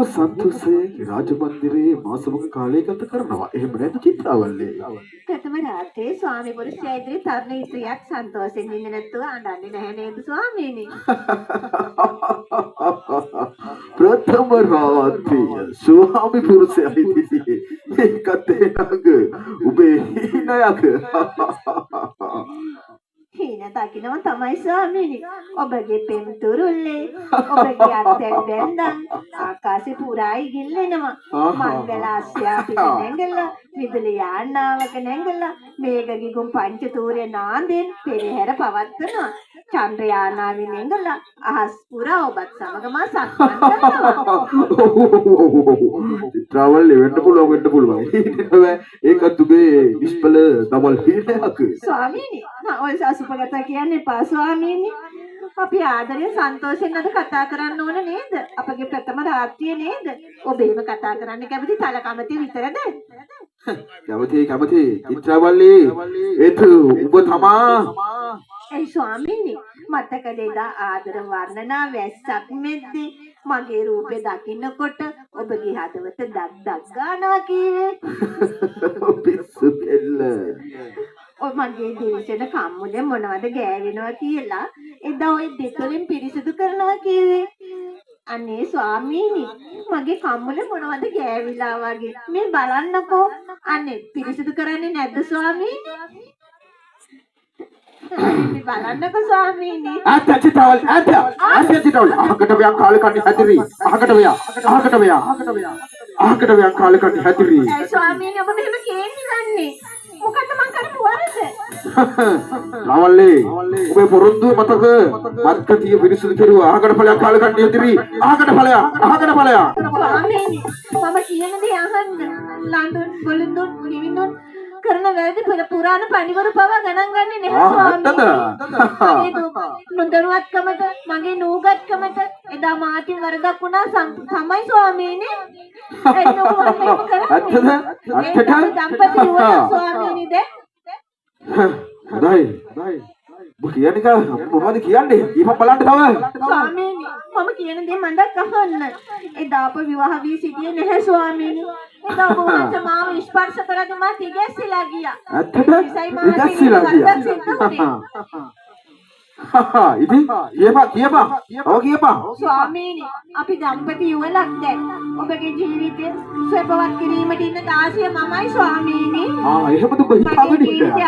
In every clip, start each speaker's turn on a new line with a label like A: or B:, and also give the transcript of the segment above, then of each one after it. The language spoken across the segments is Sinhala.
A: බොහොම සන්තෝෂයෙන් රාජමන්දිරයේ මාසවක කාලය ගත කරනවා. එහෙම නේද චිත්‍රාවල්ලි?
B: ප්‍රථම රාත්‍රියේ ස්වාමි පුරුෂයා ඉදිරි තරුණ ස්ත්‍රියක් සන්තෝෂයෙන් ඉන්නේ නැතුව අඬන්නේ නැහැ නේද ස්වාමීනි?
A: ප්‍රථම රාත්‍රිය ස්වාමි පුරුෂයා ඉදිරියේ ඒකත් එනඟ ඔබේ හිණයක
B: හීන දකින්නම තමයි ස්වාමීනි. ඔබගේ පෙම් තුරුල්ලේ ඔබගේ අත්යෙන් බැන්දන් ආකාශේ පුරා ඉගිල්ලෙනවා. මංගලාස්යා පිට නැංගලා විදුලි යාන්නාවක නැංගලා මේඝගිගුම් පංචතූරේ නාන්දෙන් පෙරහැර පවත්වනවා. චන්ද්‍රයානාවෙන් නැංගලා අහස් පුරා ඔබත් සමගම සක්මන් කරනවා.
A: චිත්‍රාවල්ලි වෙන්න පුළුවන්. ඒකත් ඔබේ නිෂ්පල දමල් හීනයක.
B: ස්වාමීනි ඔය අසුපගත කියන්නේ පා ස්වාමීනි. අපි ආදරයෙන් සන්තෝෂෙන් අද කතා කරන්න ඕන නේද? අපගේ ප්‍රථම රාත්‍රිය නේද? ඔබ එහෙම කතා කරන්න කැමති තලකමති විතරද?
A: කැමති චිත්‍රාවල්ලි ඒත් ඔබ තමා.
B: ඒ ස්වාමීනි මතකද එදා ආදර වර්ණනා වැස්සක් මෙද්දී මගේ රූපේ දකින්නකොට ඔබගේ හදවත දක් ගන්නවා කීවේ.
A: පිස්සු දෙල්ල.
B: ඔය මගේ දේශන කම්මුලේ මොනවද ගෑවෙනවා කියලා එදා ඔය දෙතොලින් පිරිසිදු කරනවා කිව්වේ. අනේ ස්වාමීනි මගේ කම්මුලේ මොනවද ගෑවිලා වගේ මේ බලන්නකෝ. අනේ පිරිසිදු කරන්නේ නැද්ද ස්වාමීනි? මේ බලන්නකෝ ස්වාමීනි.
A: චිත්‍රාවල්ලි අහකට ව්‍යා කාලේ කන්නේ හැදිරි. අහකට ව්යා කාලේ කන්නේ හැදිරි.
B: ඒ ස්වාමීනි ඔබ මෙහෙම කේන්ති මොකද මං කරපු වරද?
A: රාවල්ලි ඔබේ පොරොන්දුව මතක මත්කතිය පිරිසුදු කෙරුවා. අහකට ඵලයක් කාලේ කන්නේ හැදිරි. අහකට ඵලයක්.
B: ස්වාමීනි මම කියන දේ අහන්න. ලන්ඩන් බොලඳුන් නිවිඳුන් කරන වැරදි පුරාණ පණිවරු පවා ගණන් ගන්නේ නැහැ ස්වාමීනි. නොදරුවත්කමට මගේ නූගත්කමට එදා මාටින් වරදක් වුණා තමයි ස්වාමීනි. ඒක දම්පති වුණා ස්වාමීනිද?
A: හොඳයි. ඔබ කියන්නේ මොනවද කියන්නේ? ඊපස් බලන්න තව.
B: ස්වාමීනි මම කියන දේ මන්දක් අහන්න. එදා අප විවාහ වී සිටියේ නැහැ ස්වාමීනි. එදා මොහොත මාව ස්පර්ශ කරගෙන මා තිගැස්සලා ගියා.
A: ඇත්තට තිගැස්සලා ගියා. ඉතින් කියපන්.
B: ස්වාමීනි අපි දම්පති යුවලක් දැන් ඔබගේ ජීවිතේ සුවපවත් කිරීමට ඉන්න දාසිය මමයි ස්වාමීනි.
A: එහෙමද ඔබ හිතාගෙන ඉන්නේ?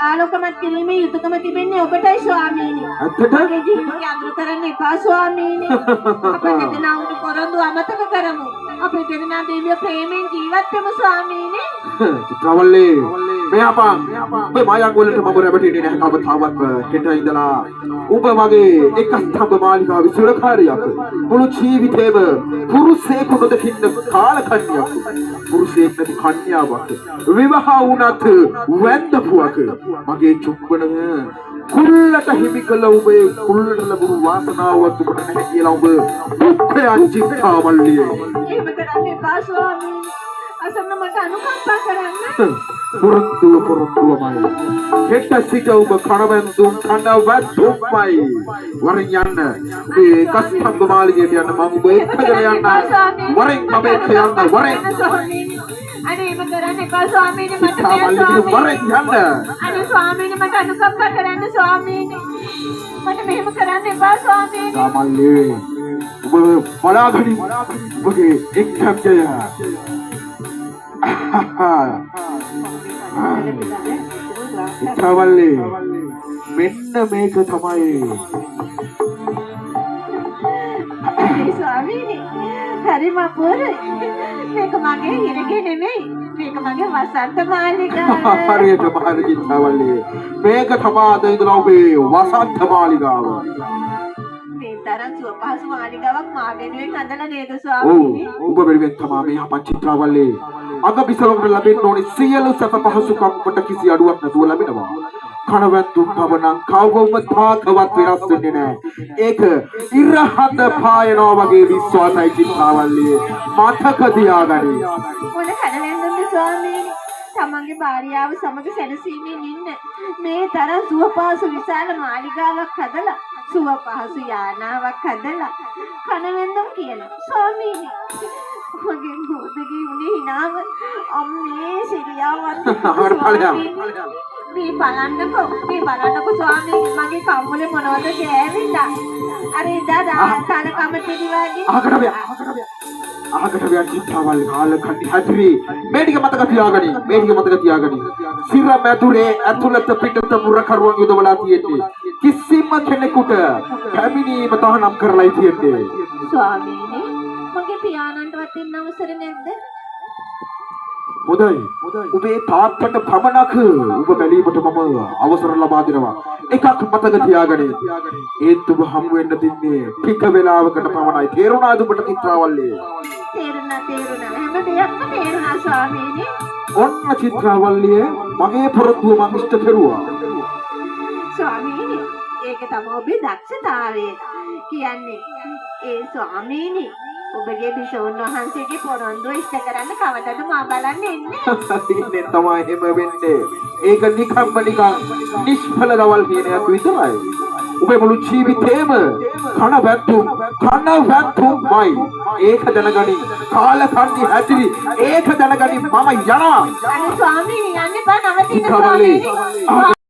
B: ආලෝකමත් කිරීමේ යුතුයකම තිබෙන්නේ ඔබටයි ස්වාමීනි. ඔබගේ ජීවිතය අඳුර කරන්න එපා ස්වාමීනි. අපේ දෙදෙනා උණු පොරොන්දු අමතක කරමු. අපේ දෙදෙනා දිව්‍ය ප්‍රේමෙන් ජීවත් වෙමු ස්වාමීනි.
A: චිත්‍රාවල්ලි මෙයාපන් ඔබ මායන් වලට මම රැවටෙන්නේ නැහැ. තාමත් හෙට ඉඳලා ඔබ මගේ එක ස්තම්භ මාලිගාවේ සුරකාරියක්. මුළු ජීවිතේම පුරුෂයෙකු නොදකින්න කාලකන්ණියක්. පුරුෂයෙක් නැති කන්‍යාවක්. විවාහ වුණත් වැන්දපුවක. මගේ චුම්බන කුල්ලට හිමි කළ ඔබේ කුල්ලට ලැබුණු වාසනාවත් ඔබට නැහැ කියලා ඔබ දුක්ඛයන් චිත්‍රාවල්ලි.
B: එහෙම කරන්නේ එපා ස්වාමීනි. අසන්න මට අනුකම්පා කරන්න.
A: පුරුද්දුවමයි. හෙට සිට ඔබ කණවැන්දුම් කණවැද්දුම්මයි. වරින් යන්න. මේ කස්තම්බ මාලිගයට යන්න මම ඔබ එක්කගෙන යන්න. වරින් මම එක්ක යන්න. වරින්.
B: අනේ එහෙම කරන්න එපා ස්වාමීනි මට බෑ
A: වරින් යන්න.
B: අනේ ස්වාමීනි මට අනුකම්පා කරන්න ස්වාමීනි. මට මෙහෙම කරන්න එපා ස්වාමීනි.
A: සාමල්ලි. ඔබ බලාගනි. ඔබගේ එක්කම්ජය. චිත්‍රාවල්ලි මෙන්න මේක තමයි.
B: ස්වාමීනි හරිම අපූර්වයි. මේක මගේ හිරගේ නෙමෙයි. මේක මගේ වසන්ත මාලිගාව.
A: හරියටම හරි චිත්‍රාවල්ලි. මේක තමයි අද ඉඳලා ඔබේ වසන්ත මාලිගාව.
B: මේ තරම් සුවපහසු මාලිගාවක් මා වෙනුවෙන් හදලා නේද ස්වාමීනි?
A: ඔබ වෙනුවෙන් තමයි මේ අපත් චිත්‍රාවල්ලි. අග බිසවකට ලැබෙන්න ඕනේ සියලු සැප පහසුකම් කොට කිසි අඩුවක් නැතුව ලැබෙනවා. කණවැන්දුම් පවණම් කවවම තාකවත් වෙනස් වෙන්නේ නැහැ. ඒක ඉරහඳ පායනවා වගේ විශ්වාසයි චිත්‍රාවල්ලි. මතක තියාගනි.
B: මොන කණවැන්දුම්ද ස්වාමීනි? තමන්ගේ භාර්යාව සමග සැනසීමෙන් ඉන්න මේ තරම් සුවපහසු විශාල මාලිගාවක් හදලා සුව පහසු යානාවක් හදලා කනවෙන්දම් කියනවා ස්වාමීනි මගේ මොබගේ උනේ හිනාව අම්මේ සිරියාවත් මේ බලන්නකෝ ස්වාමීනි මගේ කම්මලේ මොනවද ගෑවිලා අර එදා කම පිළිවාගේ
A: ආකට ව්‍යා චිත්තාවල් කාල කණ්ඩි හැදිරි මේටික මතක තියාගනි සිර මැදුරේ ඇතුළත පිටත මුර කරුවන් යොදවලා තියෙන්නේ කිසිම කෙනෙකුට කැමිනීම තහනම් කරලායි තියෙන්නේ
B: ස්වාමීනි මගේ පියාණන්ටවත් දෙන්න අවසර නැද්ද
A: හොඳයි ඔබේ තාත්තට පමණක් ඔබ බැලීමට මම අවසර ලබා දෙනවා එකක් මතක තියාගනි ඒත් ඔබ හමු වෙන්න තින්නේ ටික වෙලාවකට පමණයි තේරුණාද ඔබට චිත්‍රාවල්ලේ
B: තේරුණා හැම දෙයක්ම තේරුණා ස්වාමීනි
A: ඔන්න චිත්‍රාවල්ලිය මගේ පොරොත්තුව මම ඉෂ්ට කෙරුවා
B: ස්වාමීනි ඒක තමයි ඔබේ දක්ෂතාවය කියන්නේ ඒ ස්වාමීනි ඔබගේ බිසෝන් වහන්සේගේ පොරොන්දුව ඉෂ්ට කරන්න කවදද මා බලන්න එන්නේ
A: ඉන්නේ තමයි එහෙම වෙන්නේ ඒක නිකම්ම නිකන් නිෂ්ඵල දවල් කියන එක විතරයි ඔබේ මුළු ජීවිතේම කන වැත්තුම්මයි ඒක දැනගනි කාල කන්දි හැදිරි ඒක දැනගනි මම යනවා
B: අනේ ස්වාමීනි යන්න බෑ නවතින්න ස්වාමීනි